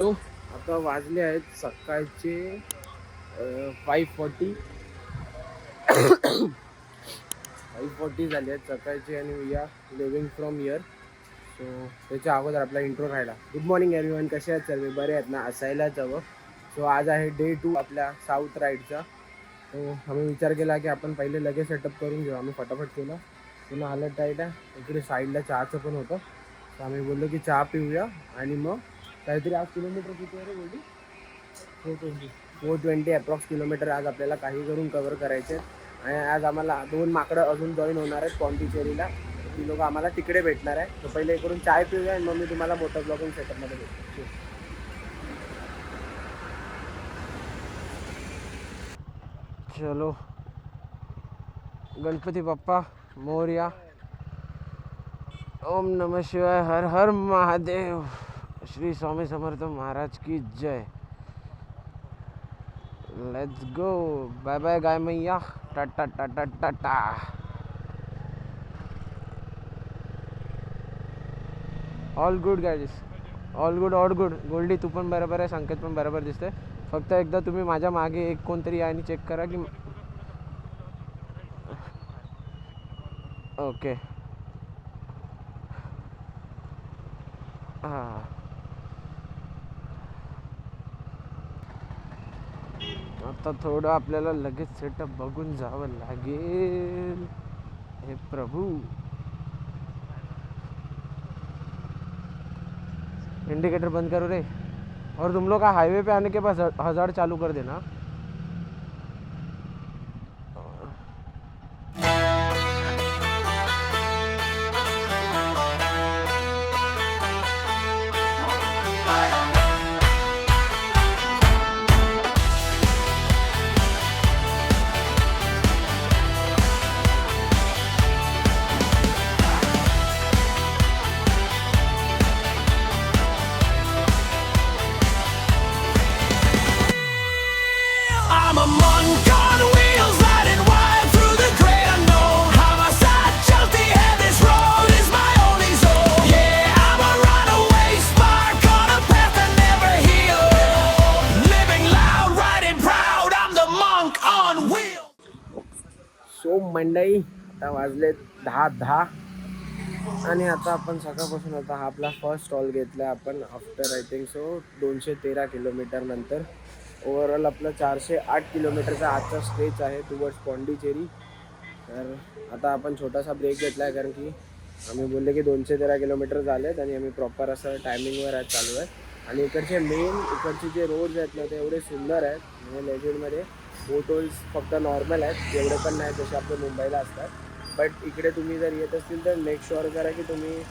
So आता वाजले आहेत सकाळचे 5:40 झाले आहेत सकाळचे आणि we are living from here. So त्याच्या अगोदर आपला इंट्रो राहिला. गुड मॉर्निंग एव्हरीवन, कसे आहेत सर्व? बरे आहेत ना? असायलाच हवं. सो आज आहे डे 2 आपल्या साऊथ राईडचा. तो आम्ही विचार केला की आपण पहिले लगेच सेटअप करून घेऊ. आम्ही फटाफट केलं. पुन्हा हालत टाईट आहे. इकडे साईडला चहाचं पण होतं. तर आम्ही बोललो की चहा पिऊया आणि मग काहीतरी. आज किलोमीटर किती आहे रे बोलली? 420 अप्रॉक्स किलोमीटर आज आपल्याला काही करून कव्हर करायचे आहेत. आणि आज आम्हाला 2 माकडं अजून जॉईन होणार आहेत पॉन्डिचेरीला. ती लोक आम्हाला तिकडे भेटणार आहे. तर पहिले इकडून चाय पिऊया आणि मग मी तुम्हाला मोटर ब्लॉगिंग सेटअपमध्ये भेटतो. चलो, गणपती बाप्पा मोरया. ओम नमः शिवाय. हर हर महादेव. श्री स्वामी समर्थ महाराज की जय. Let's go. बाय बाय गाय मैया. टाटा टाटा टाटा. All good guys, all good all good. Goldie तू पण बरोबर आहे, संकेत पण बरोबर दिसते. फक्त एकदा तुम्ही माझ्या मागे एक कोणतरी आहे आणि चेक करा की ओके. हां, आता थोडं आपल्याला लगेच सेटअप बघून जावं लागेल. हे प्रभू. इंडिकेटर बंद करो रे. और तुम लोग का हाईवे पे आने के बाद हज़ार चालू कर देना. I'm a monk on wheels riding wild through the great unknown. Homicide, Chelsea, and this road is my only zone. Yeah, I'm a runaway spark on a path that never heals. Living loud, riding proud, I'm the monk on wheels. So मंडई, आता वाजले 10:10 आणि आता आपण सकाळपासून आता हा आपला फर्स्ट स्टॉल घेतला आहे आपण after I think so 213 kilometre नंतर. ओव्हरऑल आपलं 408 किलोमीटरचा आजचा स्ट्रेच आहे टुवर्ड्स पॉन्डिचेरी. तर आता आपण छोटासा ब्रेक घेतला आहे कारण की आम्ही बोलले की 213 किलोमीटर झाले आहेत आणि आम्ही प्रॉपर असं टायमिंगवर आज चालू आहे. आणि इकडचे जे रोड्स आहेत ना ते एवढे सुंदर आहेत. म्हणजे लेजेंडमध्ये बोटोल्स फक्त नॉर्मल आहेत, एवढे पण नाही जसे आपल्या मुंबईला असतात. बट इकडे तुम्ही जर येत असतील तर मेक शुअर करा की तुम्ही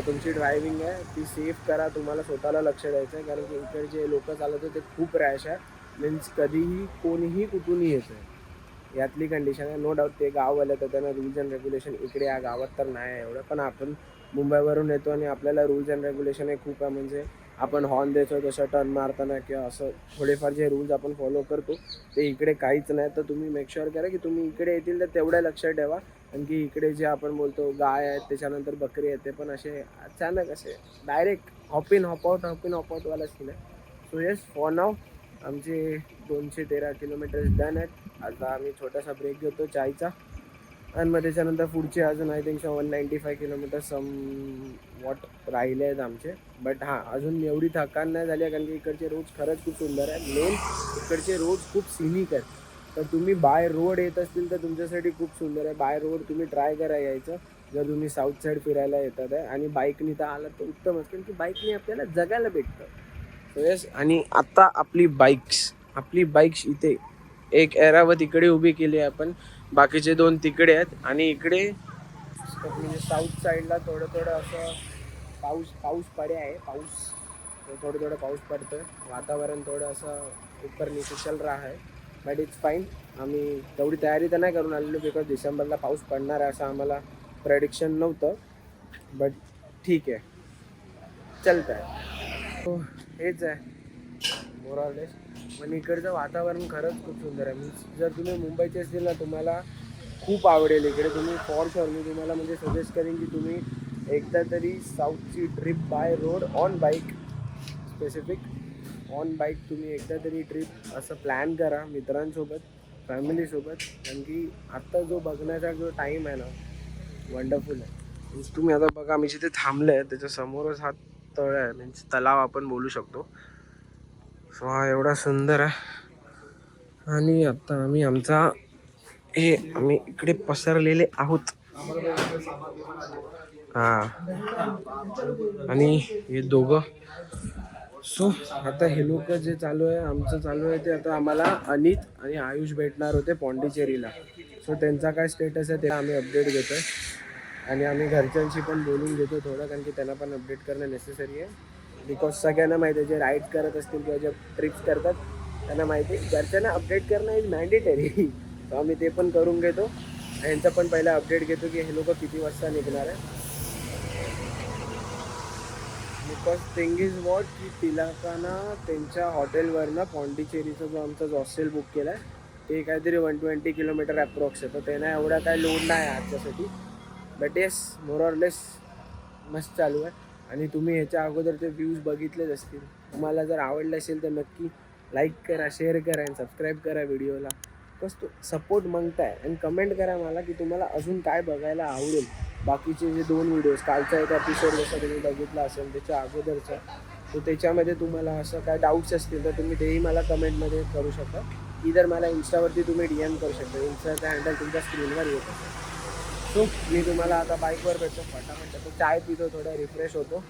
तुमची ड्रायव्हिंग आहे ती सेफ करा. तुम्हाला स्वतःला लक्ष द्यायचं आहे कारण की इकडचे लोक चालवतात ते खूप रॅश आहे. मीन्स कधीही कोणीही कुठूनही येतं आहे, यातली कंडिशन आहे. नो डाऊट ते गाववाले तर त्यांना रूल्स अँड रेग्युलेशन इकडे या गावात तर नाही आहे एवढं. पण आपण मुंबईवरून येतो आणि आपल्याला रूल्स अँड रेग्युलेशन हे खूप आहे. म्हणजे आपण हॉर्न देतो तसं टर्न मारताना किंवा असं थोडेफार जे रूल्स आपण फॉलो करतो ते इकडे काहीच नाही. तर तुम्ही मेक शुअर करा की तुम्ही इकडे येतील तर तेवढ्या लक्षात ठेवा. कारण की इकडे जे आपण बोलतो गाय आहेत, त्याच्यानंतर बकरी आहेत, ते पण असे अचानक असे डायरेक्ट हॉप इन हॉप आउटवाला सीन आहे. सो येस, फॉर नाव आमचे 213 किलोमीटर डन आहेत. आता आम्ही छोटासा ब्रेक घेतो चायचा आणि मग त्याच्यानंतर पुढचे अजून I think 195 kilometre somewhat राहिले आहेत आमचे. बट हां, अजून एवढी थकान नाही झाली आहे कारण की इकडचे रोड्स खरंच खूप सुंदर आहेत. मेन इकडचे रोड्स खूप सिनिक आहेत. तर तुम्ही बाय रोड येत असतील तर तुमच्यासाठी खूप सुंदर आहे. बाय रोड तुम्ही ट्राय करा यायचं जर तुम्ही साऊथ साईड फिरायला येतात आहे. आणि बाईकनी तर आलात तर उत्तमच कारण की बाईकनी आपल्याला जगायला भेटतं. सो येस, आणि आत्ता आपली बाईक्स इथे एक एरावत इकडे उभी केली आहे आपण. बाकीचे 2 तिकडे आहेत आणि इकडे म्हणजे साऊथ साईडला थोडं असं पाऊस पडे आहे. थोडं पाऊस पडतं आहे. वातावरण थोडं असं ऊपर नीचे चल रहा है. But it's fine. आम्ही तेवढी तयारी तर नाही करून आलेलो बिकॉज डिसेंबरला पाऊस पडणार आहे असं आम्हाला प्रेडिक्शन नव्हतं. बट ठीक आहे, चलतं आहे. हो, हेच आहे मोरॉलेस. पण इकडचं वातावरण खरंच खूप सुंदर आहे. मीन्स जर तुम्ही मुंबईचे असतील ना तुम्हाला खूप आवडेल इकडे. तुम्ही फॉर शुअर मी तुम्हाला म्हणजे सजेस्ट करेन की तुम्ही एकदा तरी साऊथची trip by road on bike specific on bike तुम्ही एकदा तरी ट्रिप असं प्लॅन करा मित्रांसोबत, फॅमिलीसोबत. कारण की आत्ता जो बघण्याचा जो टाईम आहे ना वंडरफुल आहे. मीन्स तुम्ही आता बघा आम्ही जिथे थांबलो आहे त्याच्या समोरच हा तळ आहे, मीन्स तलाव आपण बोलू शकतो. सो हा एवढा सुंदर आहे. आणि आता आम्ही आम्ही इकडे पसरलेले आहोत. हा आणि हे दोघं. सो आता हे लोक जे चालू आहे आमचं चालू आहे ते आता आम्हाला अनित आणि आयुष भेटणार होते पॉंडिचेरीला. सो त्यांचा काय स्टेटस आहे ते आम्ही अपडेट घेतो आहे. आणि आम्ही घरच्यांशी पण बोलून घेतो थोडं, कारण की त्यांना पण अपडेट करणं नेसेसरी आहे. बिकॉज सगळ्यांना माहिती आहे जे राईड करत असतील किंवा जे ट्रिप्स करतात त्यांना माहिती आहे घरच्यांना अपडेट करणं इज मॅन्डेटरी. सो आम्ही ते पण करून घेतो. यांचा पण पहिला अपडेट घेतो की हे लोक किती वाजता निघणार आहे. बिकॉज थिंग इज वॉट की तिला का ना त्यांच्या हॉटेलवरनं पॉंडिचेरीचा जो आमचा हॉस्टेल बुक केला आहे ते काहीतरी 120 किलोमीटर अप्रॉक्स आहे. तर त्यांना एवढा काय लोड नाही आहे आजच्यासाठी. बट येस मोर ऑर लेस मस्त चालू आहे. आणि तुम्ही ह्याच्या अगोदर ते व्ह्यूज बघितलेच असतील. तुम्हाला जर आवडलं असेल तर नक्की लाईक करा, शेअर करा आणि सबस्क्राईब करा व्हिडिओला. बस तो सपोर्ट मागताय. आणि कमेंट करा मला की तुम्हाला अजून काय बघायला आवडेल. बाकीचे जे 2 व्हिडिओज, कालचा एक एपिसोड जसं तुम्ही बघितला असेल त्याच्या अगोदरचा, तर त्याच्यामध्ये तुम्हाला असं काय डाऊट्स असतील तर तुम्ही तेही मला कमेंटमध्ये करू शकता. इधर मला इंस्टावरती तुम्ही DM करू शकता. इंस्टाचा हँडल तुमच्या स्क्रीनवर येत असेल. सो मी तुम्हाला आता बाईकवर भेटतो. फटाफट तो चाय पितो, थोडा रिफ्रेश होतो,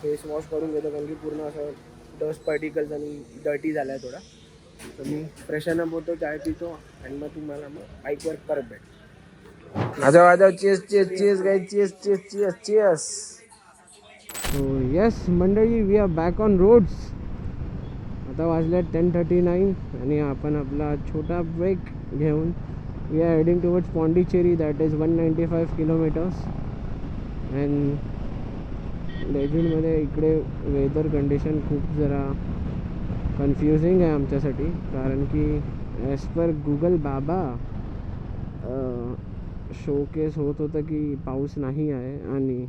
फेस वॉश करून घेतो कारण की पूर्ण असं डस्ट पार्टिकल्स आणि डर्टी झाला आहे थोडा. तर मी फ्रेशन अप होतो, चाय पितो आणि मग तुम्हाला मग बाईकवर परत भेटतो. आजाव cheese cheese cheese guys, cheese cheese cheese cheese. So yes मंडळी, we are back on roads. आता वाजले 10:39 आणि आपण आपला छोटा ब्रेक घेऊन we are heading towards Pondicherry. That is 195 kilometres. And लेजंडमध्ये इकडे वेदर कंडिशन खूप जरा कन्फ्युजिंग आहे आमच्यासाठी, कारण की ॲज पर गुगल बाबा शोकेस होत होतं की पाऊस नाही आहे आणि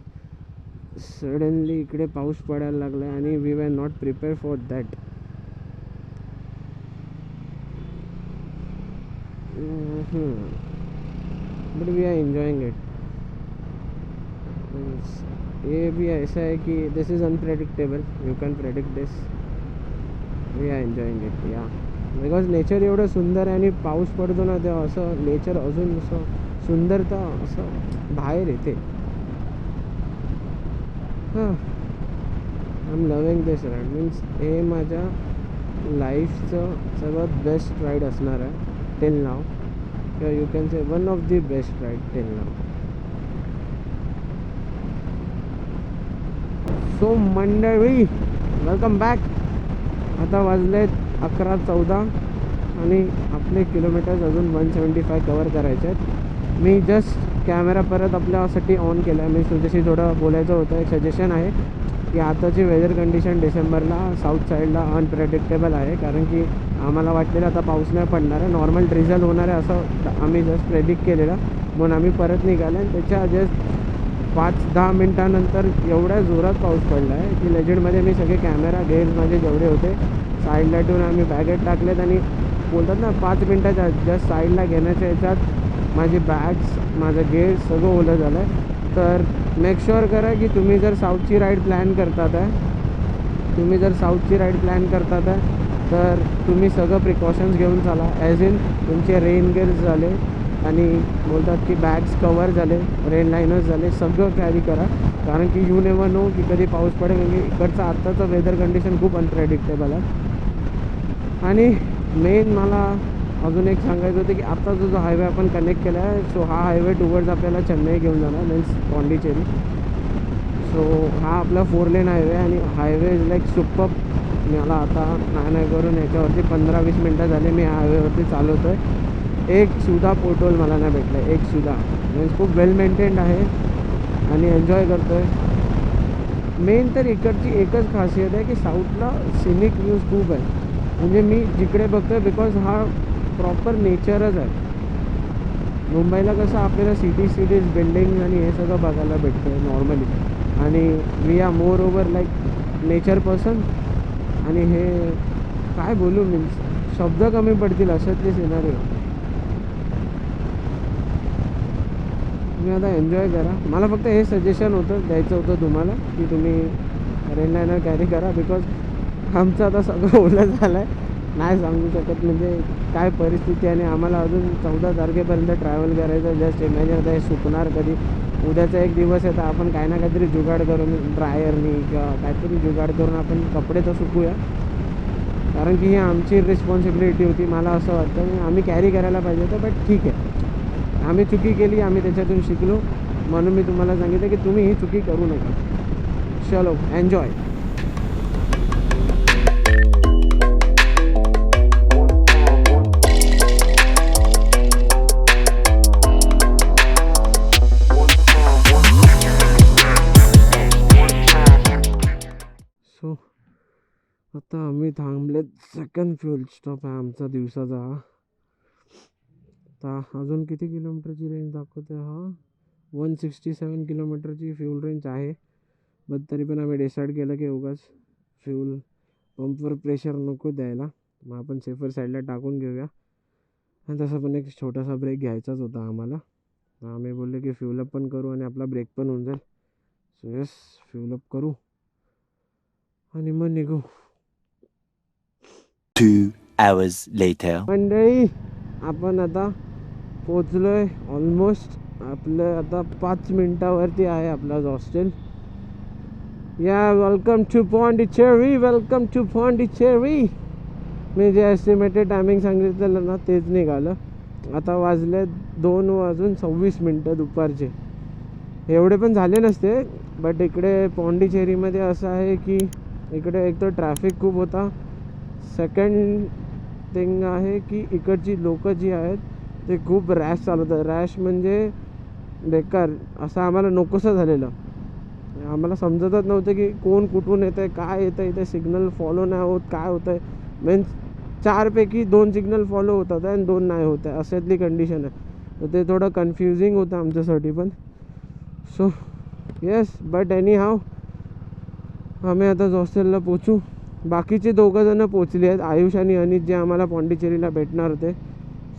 सडनली इकडे पाऊस पडायला लागला आहे आणि we were not prepare for that. But we are enjoying it. ये भी ऐसा है कि this is unpredictable, you can predict this. We are enjoying it या बिकॉज नेचर एवढं सुंदर आहे आणि पाऊस पडतो ना तेव्हा असं नेचर अजून असं सुंदरता असं बाहेर येते. हां, I am loving this ride. Means हे माझ्या लाईफचं सर्वात बेस्ट राईड असणार आहे टिल नाव, किंवा you can say one of the best ride till now. So मंडळी, वेलकम बॅक. आता वाजलेत 11:14 आणि आपले किलोमीटर्स अजून 175 कवर करायचे आहेत. मी जस्ट कॅमेरा परत आपल्यासाठी ऑन केला आहे. मी तुझ्याशी थोडं बोलायचं होतं. एक सजेशन आहे की आताची वेदर कंडिशन डिसेंबरला साऊथ साईडला अनप्रेडिक्टेबल आहे, कारण की आम्हाला वाटलेलं आता पाऊस नाही पडणार आहे, नॉर्मल ड्रिझल होणार आहे असं आम्ही जस्ट प्रेडिक्ट केलेलं. म्हणून आम्ही परत निघालो आणि त्याच्या जस्ट 5-10 मिनटानंतर एवढ्या जोरात पाऊस पडला आहे की लेजंडमध्ये मी सगळे कॅमेरा गेअर्स माझे जेवढे होते साईडला ठेवून आम्ही बॅगेत टाकलेत. आणि बोलतात ना 5 मिनटाच्या जस्ट साईडला घेण्याच्या याच्यात माझी बॅग्स, माझं गेअर सगळं ओलं झालं आहे. तर मेक शुअर करा की तुम्ही जर साऊथची राईड प्लॅन करतात आहे तर तुम्ही सगळं प्रिकॉशन्स घेऊन चाला. ॲज इन तुमचे रेन गेअर्स झाले आणि बोलतात की बॅग्स कवर झाले, रेन लायनर्स झाले, सगळं कॅरी करा. कारण की यू नेवर नो की कधी पाऊस पडेल. म्हणजे इकडचं आत्ताचं वेदर कंडिशन खूप अनप्रेडिक्टेबल आहे. आणि मेन मला अजून एक सांगायचं होतं की आत्ता जो हायवे आपण कनेक्ट केला आहे, सो हा हायवे टुवर्ड्स आपल्याला चेन्नई घेऊन जाणार, मीन्स पॉंडिचेरी. सो हा आपला 4 लेन हायवे आणि हायवे इज लाईक सुपर. मला आता नाही करून याच्यावरती 15-20 मिनटं झाले मी हायवेवरती चालवतो आहे. एक सुद्धा पोर्टोल मला नाही भेटलं आहे, एक सुद्धा. मीन्स खूप वेल मेंटेन्ड आहे आणि एन्जॉय करतो आहे. मेन तर इकडची एकच खासियत आहे की साऊथला सिनिक व्ह्यूज खूप आहे. म्हणजे मी जिकडे बघतो आहे, बिकॉज हा प्रॉपर नेचरच आहे. मुंबईला कसं आपल्याला सिटीज बिल्डिंग आणि हे सगळं बघायला भेटतं आहे नॉर्मली. आणि we are more over like nature person. आणि हे काय बोलू मीन्स शब्द कमी पडतील अशातले सिनारिओ. तुम्ही आता एन्जॉय करा. मला फक्त हे सजेशन होतं द्यायचं होतं तुम्हाला की तुम्ही रेनलायनर कॅरी करा, बिकॉज आमचं आता सगळं ओलं झालं आहे. नाही सांगू शकत म्हणजे काय परिस्थिती. आणि आम्हाला अजून 14 तारखेपर्यंत ट्रॅव्हल करायचं. जस्ट इमॅजिन आता हे सुकणार कधी. उद्याचा एक दिवस आहे तर आपण काही ना काहीतरी जुगाड करून ड्रायरनी किंवा काहीतरी जुगाड करून आपण कपडे तर सुकूया, कारण की ही आमची रिस्पॉन्सिबिलिटी होती. मला असं वाटतं आम्ही कॅरी करायला पाहिजे होतं. बट ठीक आहे, आम्ही चुकी केली, आम्ही त्याच्यातून शिकलो. म्हणून मी तुम्हाला सांगितलं की तुम्ही ही चुकी करू नका. चलो एन्जॉय. सो आता आम्ही थांबलेत. सेकंड फ्युल स्टॉप आहे आमचा दिवसाचा. आता अजून किती किलोमीटरची रेंज दाखवते हा? 167 किलोमीटरची फ्यूल रेंज आहे. बट तरी पण आम्ही डिसाईड केलं की उगाच फ्यूल पंपवर प्रेशर नको द्यायला, मग आपण सेफर साईडला टाकून घेऊया. आणि तसं पण एक छोटासा ब्रेक घ्यायचाच होता आम्हाला. आम्ही बोलले की फ्यूलअप पण करू आणि आपला ब्रेक पण होऊन जाईल. सो येस, फ्यूलअप करू आणि मग निघू. 2 hours later. मंडळी आपण आता पोचलोय ऑलमोस्ट. आपलं आता 5 मिनिटावरती आहे आपला हॉस्टेल. या welcome to Pondicherry, welcome to Pondicherry. मी जे एस्टिमेटेड टायमिंग सांगितलेलं ना तेच निघालं. आता वाजले 2:26 दुपारचे. एवढे पण झाले नसते, बट इकडे पॉंडिचेरीमध्ये असं आहे की इकडे एक तर ट्रॅफिक खूप होता. सेकंड थिंग आहे की इकडची लोकं जी आहेत ते खूप रॅश चालवतात. रॅश म्हणजे बेकार. असं आम्हाला नकोसं झालेलं. आम्हाला समजतच नव्हतं की कोण कुठून येतं आहे, काय येतं आहे. इथे सिग्नल फॉलो नाही होत, काय होतं आहे. मीन्स 4पैकी 2 सिग्नल फॉलो होतात आणि 2 नाही होत आहे, अशातली कंडिशन आहे. तर ते थोडं कन्फ्युजिंग होतं आमच्यासाठी पण. सो येस, बट एनी हाव आम्ही आता हॉस्टेलला पोचू. बाकीचे 2 जणं पोचली आहेत, आयुष आणि अनित, जे आम्हाला पॉंडिचेरीला भेटणार होते.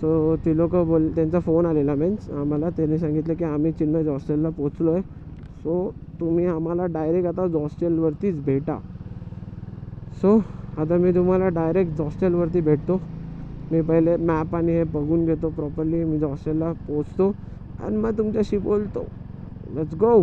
सो ते लोक त्यांचा फोन आलेला मीन्स आम्हाला. त्यांनी सांगितलं की आम्ही चिन्मय हॉस्टेलला पोचलो आहे. सो तुम्ही आम्हाला डायरेक्ट आता हॉस्टेलवरतीच भेटा. सो आता मी तुम्हाला डायरेक्ट हॉस्टेलवरती भेटतो. मी पहिले मॅप आणि हे बघून घेतो प्रॉपरली. मी हॉस्टेलला पोचतो आणि मग तुमच्याशी बोलतो. Let's go.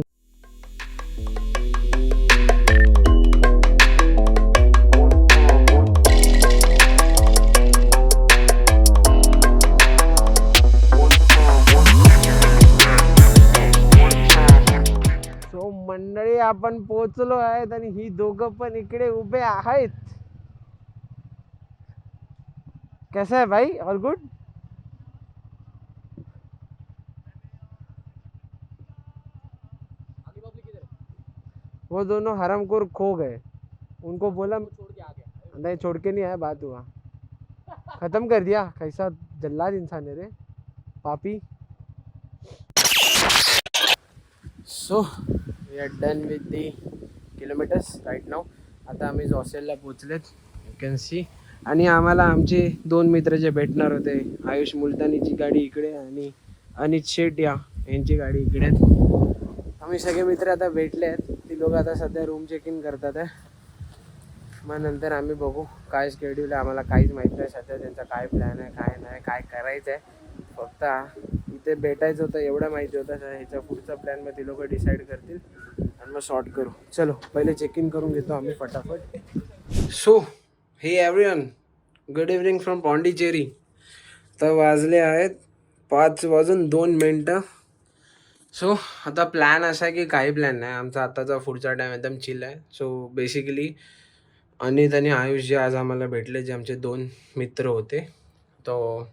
मंडळी आपण पोहोचलो आहेत आणि ही दोघं पण इकडे उभे आहेत. कैसा है भाई? All good? वो दोनों हरामखोर खो गए. उनको बोला छोड़ के आ गया. नहीं, छोड़ के नहीं आया, बात हुआ, खत्म कर दिया. कैसा जल्लाद इंसान है रे, पापी. So we are done with the kilometres right now. आता आम्ही हॉस्टेलला पोचलेत, यू कॅन सी. आणि आम्हाला आमचे 2 मित्र जे भेटणार होते, आयुष मुलतानीची गाडी इकडे आणि अनित शेट यांची गाडी इकडे. आम्ही सगळे मित्र आता भेटले आहेत. ती लोक आता सध्या रूम चेक इन करतात आहे. मग नंतर आम्ही बघू काय शेड्यूल आहे. आम्हाला काहीच माहीत नाही सध्या त्यांचा काय प्लॅन आहे, काय नाही, काय करायचं आहे. फक्त इथे भेटायचं होतं एवढं माहिती होतं. ह्याचा पुढचा प्लॅन मग ती लोक डिसाईड करतील आणि मग शॉर्ट करू. चलो पहिले चेक इन करून घेतो आम्ही फटाफट. सो हे everyone, good evening from Pondicherry. तर वाजले आहेत 5:02. सो आता प्लॅन असा आहे की काही प्लॅन नाही आमचा. आत्ताचा पुढचा टाईम एकदम चिल आहे. सो बेसिकली अनित आणि आयुष जे आज आम्हाला भेटले, जे आमचे 2 मित्र होते, तो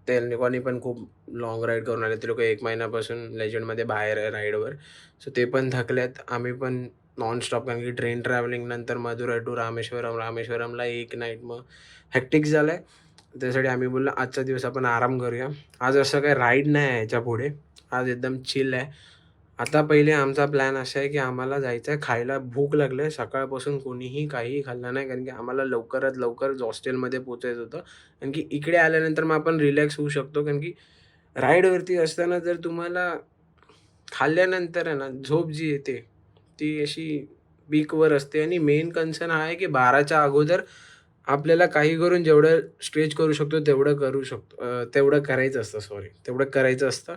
ते कोणी पण खूप लॉंग राईड करून आले. ते लोक 1 महिन्यापासून लेजंडमध्ये बाहेर आहे राईडवर. सो ते पण थकलेत. आम्ही पण नॉनस्टॉप, कारण की ट्रेन ट्रॅव्हलिंग नंतर मदुराई टू रामेश्वरमला 1 नाईट मग हॅक्टिक झालं आहे. त्यासाठी आम्ही बोललो आजचा दिवस आपण आराम करूया. आज असं काही राईड नाही आहे ह्याच्या पुढे. आज एकदम चिल आहे. आता पहिले आमचा प्लॅन असा आहे की आम्हाला जायचं आहे खायला. भूक लागली आहे. सकाळपासून कोणीही काहीही खाल्लं नाही कारण की आम्हाला लवकरात लवकर हॉस्टेलमध्ये पोचायचं होतं. कारण की इकडे आल्यानंतर मग आपण रिलॅक्स होऊ शकतो. कारण की राईडवरती असताना जर तुम्हाला खाल्ल्यानंतर आहे ना झोप जी येते ती अशी पीकवर असते. आणि मेन कन्सर्न हा आहे की 12च्या अगोदर आपल्याला काही करून जेवढं स्ट्रेच करू शकतो तेवढं करू शकतो. तेवढं करायचं असतं. तेवढं करायचं असतं.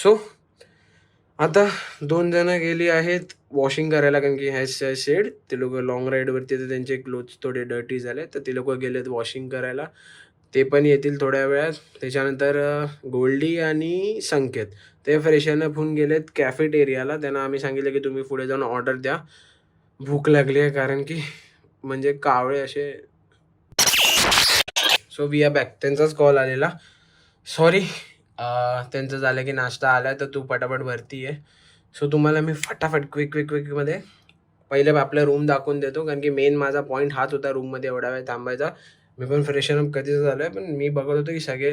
सो आता 2 जणं गेली आहेत वॉशिंग करायला कारण की हॅज शेड ते लोकं लाँग राईडवरती तर त्यांचे क्लोथ्स थोडे डर्टी झाले तर ते लोकं गेलेत वॉशिंग करायला. ते पण येतील थोड्या वेळात. त्याच्यानंतर गोल्डी आणि संकेत ते फ्रेशन अप होऊन गेलेत कॅफेटेरियाला. त्यांना आम्ही सांगितलं की तुम्ही पुढे जाऊन ऑर्डर द्या. भूक लागली आहे कारण की म्हणजे कावळे असे. So we are back. त्यांचाच कॉल आलेला. सॉरी. त्यांचं झालं की नाश्ता आला तर तू पटापट वरती ये. सो तुम्हाला मी फटाफट क्विकमध्ये पहिले आपला रूम दाखवून देतो कारण की मेन माझा पॉईंट हाच होता रूममध्ये एवढा वेळ थांबायचा. मी पण फ्रेशन अप कधीच झालो आहे पण मी बघत होतो की सगळे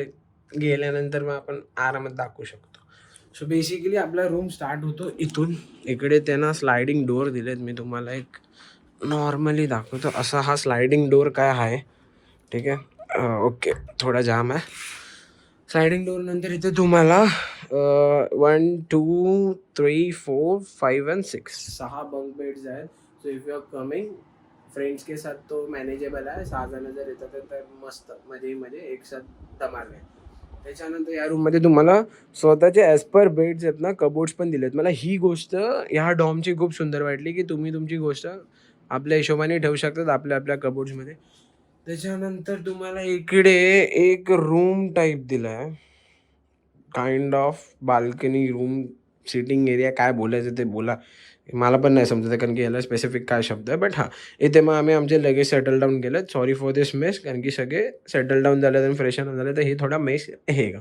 गेल्यानंतर मग आपण आरामात दाखवू शकतो. सो बेसिकली आपला रूम स्टार्ट होतो इथून. इकडे त्यांना स्लायडिंग डोअर दिलेत. मी तुम्हाला एक नॉर्मली दाखवतो. असा हा स्लायडिंग डोअर काय आहे. ठीक आहे. ओके थोडा जाम आहे. स्लायडिंग डोअर नंतर इथे तुम्हाला 1 2 3 4 5 and 6 6 बंक बेड्स आहेत. So if you are coming friends के साथ तो मॅनेजेबल आहे. 6 जण जर येतात तर मस्त मध्ये एक साथ धमाल आहे. त्याच्यानंतर या रूममध्ये तुम्हाला स्वतःचे ॲज पर बेड्स आहेत ना कबोर्ड्स पण दिलेत. मला ही गोष्ट ह्या डॉमची खूप सुंदर वाटली की तुम्ही तुमची गोष्ट आपल्या हिशोबाने ठेवू शकतात आपल्या कबोर्ड्समध्ये. त्याच्यानंतर तुम्हाला इकडे एक रूम टाईप दिला आहे. Kind of balcony room sitting area काय बोलायचं ते बोला. मला पण नाही समजत कारण की याला स्पेसिफिक काय शब्द आहे. बट हां इथे मग आम्ही आमचे लगेच सेटल डाऊन केलं. सॉरी फॉर दिस मेस कारण की सगळे सेटल डाऊन झाले आणि फ्रेशन अप झाले तर हे थोडा मेस आहे का.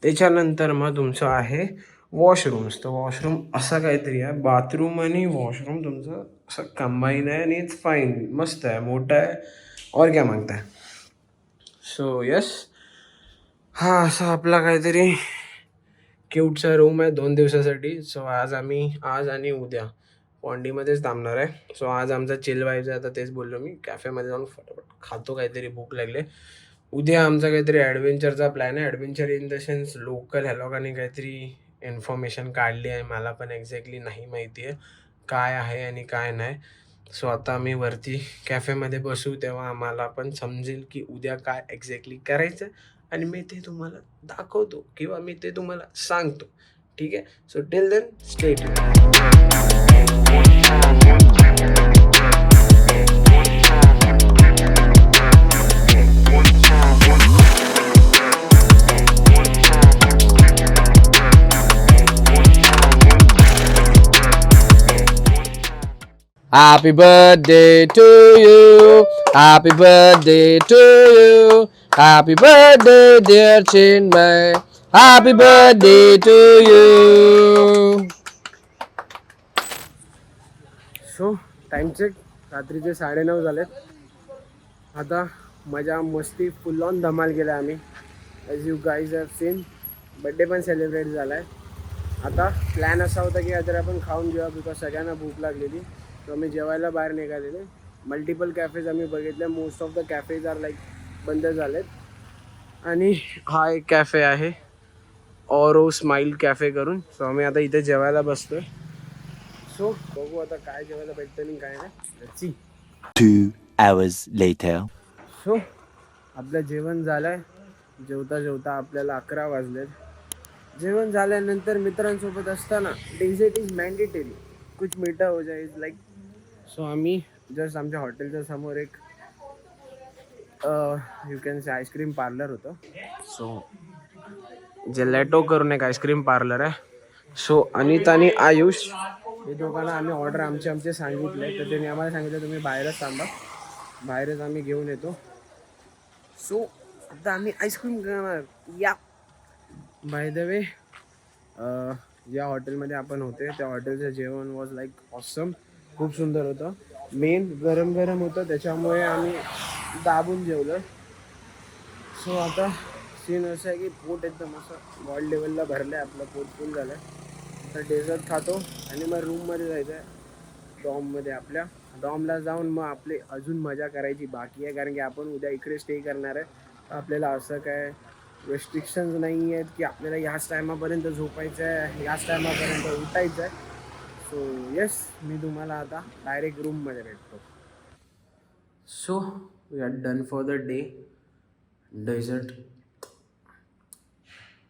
त्याच्यानंतर मग तुमचं आहे वॉशरूम्स. तर वॉशरूम असा काहीतरी आहे. बाथरूम आणि वॉशरूम तुमचं असं कंबाईन आहे आणि इट्स फाईन. मस्त आहे. मोठा आहे. और क्या मागताय. सो येस हा असा आपला काहीतरी क्यूटचा रूम आहे 2 दिवसासाठी. सो आज आणि उद्या पॉंडीमध्येच थांबणार आहे. सो आज आमचा चिल व्हायचा आता तेच बोललो मी. कॅफेमध्ये जाऊन फटाफट खातो काहीतरी भूक लागले. उद्या आमचा काहीतरी ॲडव्हेंचरचा प्लॅन आहे. Adventure in the sense local ह्या लोकांनी काहीतरी इन्फॉर्मेशन काढली आहे. मला पण एक्झॅक्टली नाही माहिती आहे काय आहे आणि काय नाही. सो आता आम्ही वरती कॅफेमध्ये बसू तेव्हा आम्हाला पण समजेल की उद्या काय एक्झॅक्टली करायचं आणि मी ते तुम्हाला दाखवतो किंवा मी ते तुम्हाला सांगतो. ठीक आहे. So till then stay Happy birthday to you. Happy birthday to you. Happy birthday, dear Chinmay. Happy birthday to you. So time check. रात्रीचे 9:30 झालेत. आता मजा मस्ती फुल ऑन धमाल केला आम्ही. As you guys have seen birthday पण सेलिब्रेट झाला आहे. आता प्लॅन असा होता की काहीतरी आपण खाऊन घेऊया बिकॉज सगळ्यांना भूक लागलेली. सो आम्ही जेवायला बाहेर निघालेले. मल्टिपल कॅफेज आम्ही बघितले. Most of the cafes are like बंद झालेत. आणि हा एक कॅफे आहे ऑरो स्माइल कॅफे करून. सो आम्ही आता इथे जेवायला बसतोय. सो बघू आता काय जेवायला भेटतं आणि काय नाही. 2 hours later. सो आपलं जेवण झालं आहे. जेवता आपल्याला 11 वाजलेत. जेवण झाल्यानंतर मित्रांसोबत असताना डेझर्ट इज मॅन्डेटरी. कुछ मीठा हो जाए इज लाईक. सो आम्ही जस्ट आमच्या हॉटेलच्या समोर एक you can say ice cream parlour होतं. सो जेलॅटो करून एक आईस्क्रीम पार्लर आहे. सो अनिता आणि आयुष हे दोघांना आम्ही ऑर्डर आमचे सांगितले तर त्यांनी आम्हाला सांगितलं तुम्ही बाहेरच थांबा. बाहेरच आम्ही घेऊन येतो. सो आता आम्ही आईस्क्रीम करणार. या बाय द वे ज्या हॉटेलमध्ये आपण होते त्या हॉटेलचं जेवण वॉज लाईक ऑसम. खूप सुंदर होतं. मेन गरम होतं त्याच्यामुळे आम्ही दाबून जेवलं. सो आता सीन असं आहे की पोट एकदम असं बॉड लेवलला भरलं आहे. आपलं पोट फुल झालं आहे. आता डेझर्ट खातो आणि मग रूममध्ये जायचं आहे, डॉममध्ये आपल्या. डॉमला जाऊन मग आपले अजून मजा करायची बाकी आहे, कारण की आपण उद्या इकडे स्टे करणार आहे. आपल्याला असं काय रेस्ट्रिक्शन्स नाही आहेत की आपल्याला ह्याच टायमापर्यंत झोपायचं आहे, ह्याच टायमापर्यंत उठायचं आहे. सो येस, मी तुम्हाला आता डायरेक्ट रूममध्ये भेटतो. So we are done for the day. Dessert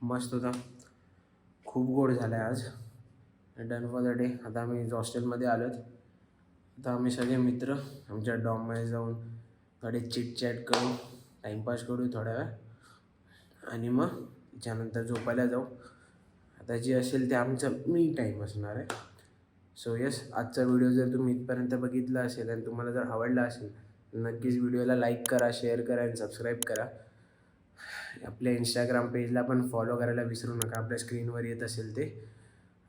मस्त होता, खूप गोड झालं आहे आज. Done for the day. आता आम्ही हॉस्टेलमध्ये आलो आहेत. आता आम्ही सगळे मित्र आमच्या डॉममध्ये जाऊन गाडीत चिटचॅट करू, टाईमपास करू थोड्या वेळ आणि मग त्याच्यानंतर झोपायला जाऊ. आता जे असेल ते आमचं मी टाईम असणार आहे. सो येस, आजचा व्हिडिओ जर तुम्ही इथपर्यंत बघितला असेल आणि तुम्हाला जर आवडला असेल तर नक्कीच व्हिडिओला लाईक करा, शेअर करा आणि सबस्क्राईब करा. आपल्या इंस्टाग्राम पेजला पण फॉलो करायला विसरू नका, आपल्या स्क्रीनवर येत असेल ते.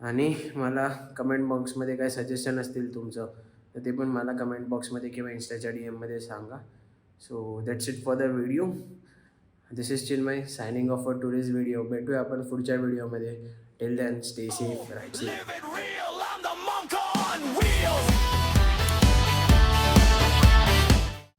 आणि मला कमेंट बॉक्समध्ये काय सजेशन असतील तुमचं तर ते पण मला कमेंट बॉक्समध्ये किंवा इंस्टाच्या DMमध्ये सांगा. So that's it for the video. This is Chinmay signing off for today's video. भेटूया आपण पुढच्या व्हिडिओमध्ये. Till then stay safe, ride safe. Living real.